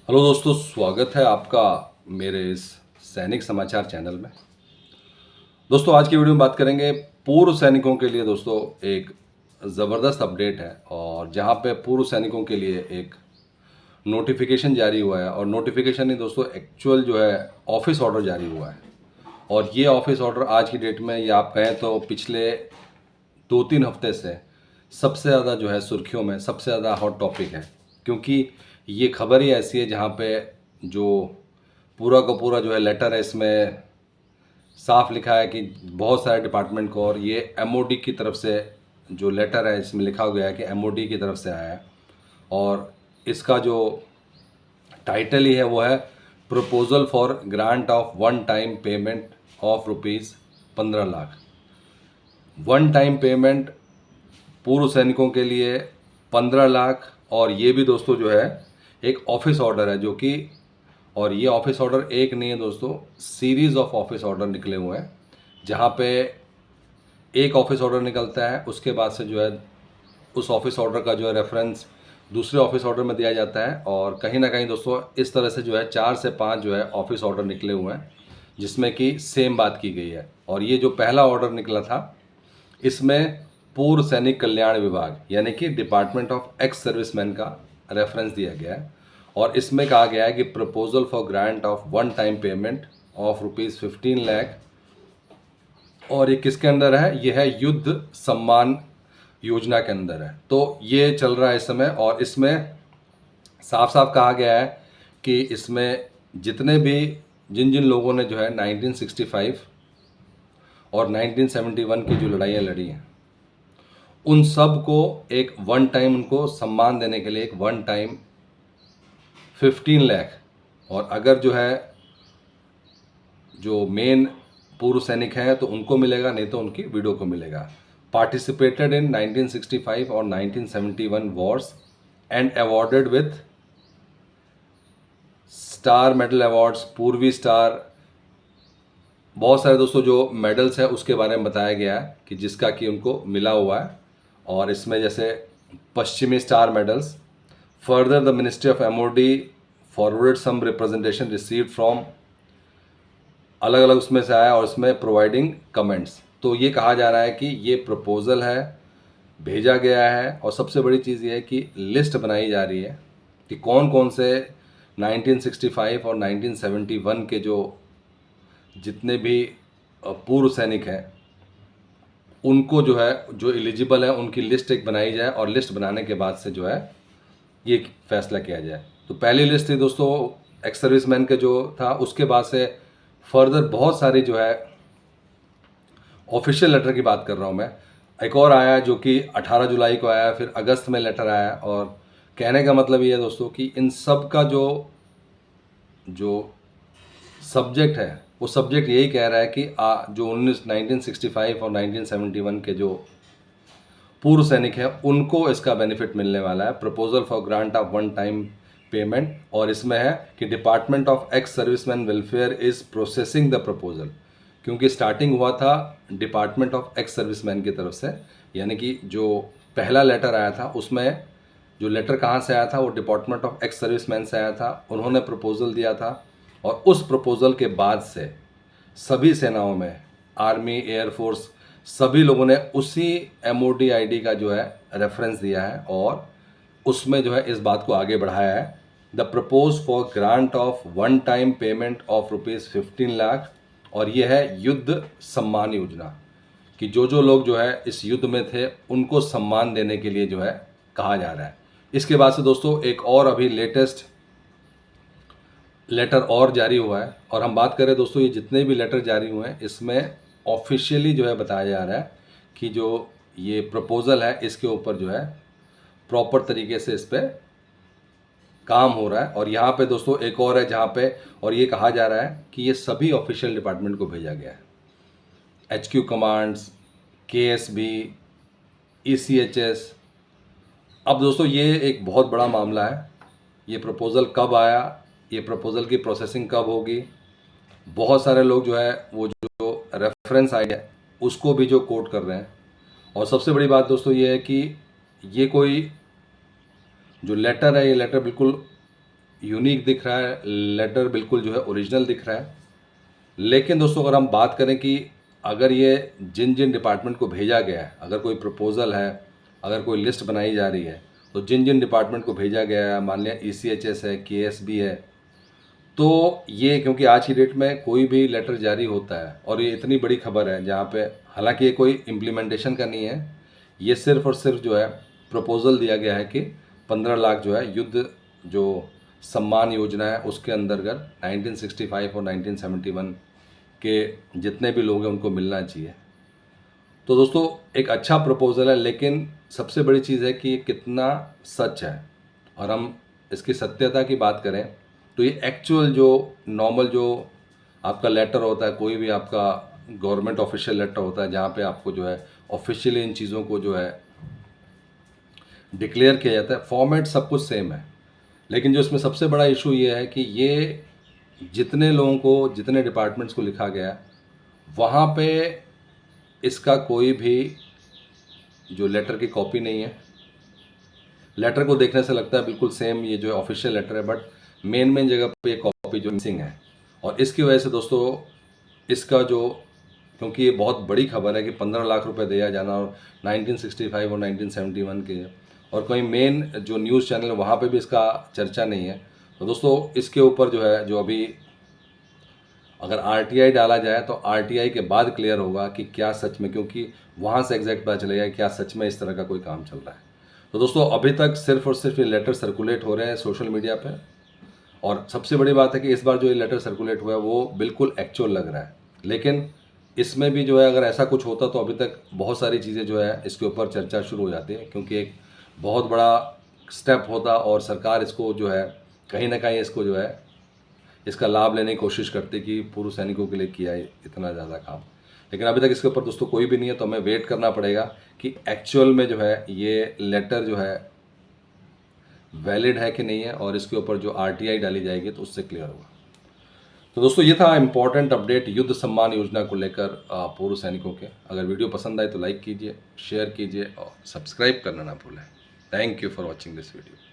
Hello दोस्तों, स्वागत है आपका मेरे इस सैनिक समाचार चैनल में। दोस्तों, आज की वीडियो में बात करेंगे पूर्व सैनिकों के लिए। दोस्तों, एक ज़बरदस्त अपडेट है और जहां पे पूर्व सैनिकों के लिए एक नोटिफिकेशन जारी हुआ है। और नोटिफिकेशन नहीं दोस्तों, एक्चुअल जो है ऑफिस ऑर्डर जारी हुआ है। और ये ऑफिस ऑर्डर आज की डेट में, या आप कहें तो पिछले 2-3 हफ्ते से सबसे ज़्यादा जो है सुर्खियों में, सबसे ज़्यादा हॉट टॉपिक है। क्योंकि ये खबर ही ऐसी है जहाँ पे जो पूरा का पूरा जो है लेटर है, इसमें साफ लिखा है कि बहुत सारे डिपार्टमेंट को, और ये एमओडी की तरफ से जो लेटर है इसमें लिखा गया है कि एमओडी की तरफ से आया है। और इसका जो टाइटल ही है वो है proposal for grant of one time payment of ₹15 lakh. One time payment पूर्व सैनिकों के लिए 15 लाख। और ये भी दोस्तों जो है एक ऑफिस ऑर्डर है जो कि, और ये ऑफिस ऑर्डर एक नहीं है दोस्तों, सीरीज़ ऑफ ऑफिस ऑर्डर निकले हुए हैं। जहाँ पे एक ऑफिस ऑर्डर निकलता है, उसके बाद से जो है उस ऑफिस ऑर्डर का जो है रेफरेंस दूसरे ऑफिस ऑर्डर में दिया जाता है। और कहीं ना कहीं दोस्तों इस तरह से जो है 4 से 5 जो है ऑफिस ऑर्डर निकले हुए हैं जिसमें कि सेम बात की गई है। और ये जो पहला ऑर्डर निकला था, इसमें पूर्व सैनिक कल्याण विभाग यानी कि डिपार्टमेंट ऑफ एक्स सर्विसमैन का रेफरेंस दिया गया है। और इसमें कहा गया है कि proposal for grant of one time payment of ₹15 lakh. और ये किसके अंदर है? ये है युद्ध सम्मान योजना के अंदर है। तो ये चल रहा है इस समय। और इसमें साफ साफ कहा गया है कि इसमें जितने भी जिन जिन लोगों ने जो है 1965 और 1971 की जो लड़ाइयाँ लड़ी हैं, उन सब को एक वन टाइम उनको सम्मान देने के लिए एक वन टाइम 15 लाख। और अगर जो है जो मेन पूर्व सैनिक हैं तो उनको मिलेगा, नहीं तो उनकी विडो को मिलेगा। पार्टिसिपेटेड इन 1965 और 1971 Wars and awarded with star medal awards, पूर्वी स्टार, बहुत सारे दोस्तों जो मेडल्स हैं उसके बारे में बताया गया है कि जिसका कि उनको मिला हुआ है। और इसमें जैसे पश्चिमी star medals, further the ministry of MOD forwarded some representation received from, अलग अलग उसमें से आया और इसमें प्रोवाइडिंग कमेंट्स। तो ये कहा जा रहा है कि ये प्रपोजल है, भेजा गया है। और सबसे बड़ी चीज़ ये है कि लिस्ट बनाई जा रही है कि कौन कौन से 1965 और 1971 के जो जितने भी पूर्व सैनिक हैं उनको जो है, जो एलिजिबल है, उनकी लिस्ट एक बनाई जाए। और लिस्ट बनाने के बाद से जो है ये फैसला किया जाए। तो पहली लिस्ट थी दोस्तों एक्स सर्विसमैन के जो था, उसके बाद से फर्दर बहुत सारी जो है ऑफिशियल लेटर की बात कर रहा हूँ मैं, एक और आया जो कि 18 जुलाई को आया, फिर अगस्त में लेटर आया। और कहने का मतलब ये है दोस्तों कि इन सब का जो जो सब्जेक्ट है वो सब्जेक्ट यही कह रहा है कि जो 1965 और 1971 के जो पूर्व सैनिक हैं उनको इसका बेनिफिट मिलने वाला है। Proposal for grant of one time payment, और इसमें है कि department of ex serviceman welfare is processing the proposal. क्योंकि स्टार्टिंग हुआ था डिपार्टमेंट ऑफ एक्स सर्विसमैन की तरफ से, यानी कि जो पहला लेटर आया था उसमें जो लेटर कहाँ से आया था, वो डिपार्टमेंट ऑफ एक्स सर्विसमैन से आया था। उन्होंने प्रपोजल दिया था और उस प्रपोजल के बाद से सभी सेनाओं में, आर्मी, एयरफोर्स, सभी लोगों ने उसी एमओडी आईडी का जो है रेफरेंस दिया है और उसमें जो है इस बात को आगे बढ़ाया है। The propose for grant of one time payment of ₹15 lakh. और यह है युद्ध सम्मान योजना कि जो जो लोग जो है इस युद्ध में थे उनको सम्मान देने के लिए जो है कहा जा रहा है। इसके बाद से दोस्तों एक और अभी लेटेस्ट लेटर और जारी हुआ है। और हम बात करें दोस्तों, ये जितने भी लेटर जारी हुए हैं इसमें ऑफिशियली जो है बताया जा रहा है कि जो ये प्रपोज़ल है इसके ऊपर जो है प्रॉपर तरीके से इस पर काम हो रहा है। और यहाँ पे दोस्तों एक और है जहाँ पे, और ये कहा जा रहा है कि ये सभी ऑफिशियल डिपार्टमेंट को भेजा गया है, HQ कमांड्स, KSB, ECHS। अब दोस्तों ये एक बहुत बड़ा मामला है। ये प्रपोज़ल कब आया, ये प्रपोज़ल की प्रोसेसिंग कब होगी, बहुत सारे लोग जो है वो जो रेफरेंस आइडिया उसको भी जो कोट कर रहे हैं। और सबसे बड़ी बात दोस्तों ये है कि ये कोई जो लेटर है, ये लेटर बिल्कुल यूनिक दिख रहा है, लेटर बिल्कुल जो है ओरिजिनल दिख रहा है। लेकिन दोस्तों अगर हम बात करें कि अगर ये जिन जिन डिपार्टमेंट को भेजा गया है, अगर कोई प्रपोज़ल है, अगर कोई लिस्ट बनाई जा रही है, तो जिन जिन डिपार्टमेंट को भेजा गया है, मान लिया ECHS है, KSB है, तो ये क्योंकि आज की डेट में कोई भी लेटर जारी होता है और ये इतनी बड़ी खबर है जहाँ पे हालांकि ये कोई इम्प्लीमेंटेशन का नहीं है, ये सिर्फ और सिर्फ जो है प्रपोज़ल दिया गया है कि 15 लाख जो है युद्ध जो सम्मान योजना है उसके अंतर्गत 1965 और 1971 के जितने भी लोग हैं उनको मिलना चाहिए। तो दोस्तों एक अच्छा प्रपोज़ल है, लेकिन सबसे बड़ी चीज़ है कि ये कितना सच है। और हम इसकी सत्यता की बात करें तो ये एक्चुअल जो नॉर्मल जो आपका लेटर होता है, कोई भी आपका गवर्नमेंट ऑफिशियल लेटर होता है जहाँ पे आपको जो है ऑफिशियली इन चीज़ों को जो है डिक्लेयर किया जाता है, फॉर्मेट सब कुछ सेम है। लेकिन जो इसमें सबसे बड़ा इशू ये है कि ये जितने लोगों को, जितने डिपार्टमेंट्स को लिखा गया वहाँ पे इसका कोई भी जो लेटर की कॉपी नहीं है। लेटर को देखने से लगता है बिल्कुल सेम ये जो है ऑफिशियल लेटर है, बट मेन जगह पे ये कॉपी जो मिसिंग है। और इसकी वजह से दोस्तों इसका जो, क्योंकि ये बहुत बड़ी खबर है कि 15 लाख रुपए दिया जाना और 1965 और 1971 के, और कोई मेन जो न्यूज़ चैनल है वहाँ पे भी इसका चर्चा नहीं है। तो दोस्तों इसके ऊपर जो है जो अभी अगर RTI डाला जाए तो RTI के बाद क्लियर होगा कि क्या सच में, क्योंकि वहाँ से एग्जैक्ट पता चलेगा क्या सच में इस तरह का कोई काम चल रहा है। तो दोस्तों अभी तक सिर्फ और सिर्फ ये लेटर सर्कुलेट हो रहे हैं सोशल मीडिया पे, और सबसे बड़ी बात है कि इस बार जो ये लेटर सर्कुलेट हुआ है वो बिल्कुल एक्चुअल लग रहा है। लेकिन इसमें भी जो है अगर ऐसा कुछ होता तो अभी तक बहुत सारी चीज़ें जो है इसके ऊपर चर्चा शुरू हो जाती है, क्योंकि एक बहुत बड़ा स्टेप होता और सरकार इसको जो है कहीं ना कहीं इसको जो है इसका लाभ लेने की कोशिश करती कि पूर्व सैनिकों के लिए किया है इतना ज़्यादा काम। लेकिन अभी तक इसके ऊपर दोस्तों कोई भी नहीं है, तो हमें वेट करना पड़ेगा कि एक्चुअल में जो है ये लेटर जो है वैलिड है कि नहीं है, और इसके ऊपर जो RTI डाली जाएगी तो उससे क्लियर होगा। तो दोस्तों ये था इम्पॉर्टेंट अपडेट युद्ध सम्मान योजना को लेकर पूर्व सैनिकों के। अगर वीडियो पसंद आए तो लाइक कीजिए, शेयर कीजिए और सब्सक्राइब करना ना भूलें। Thank you for watching this video.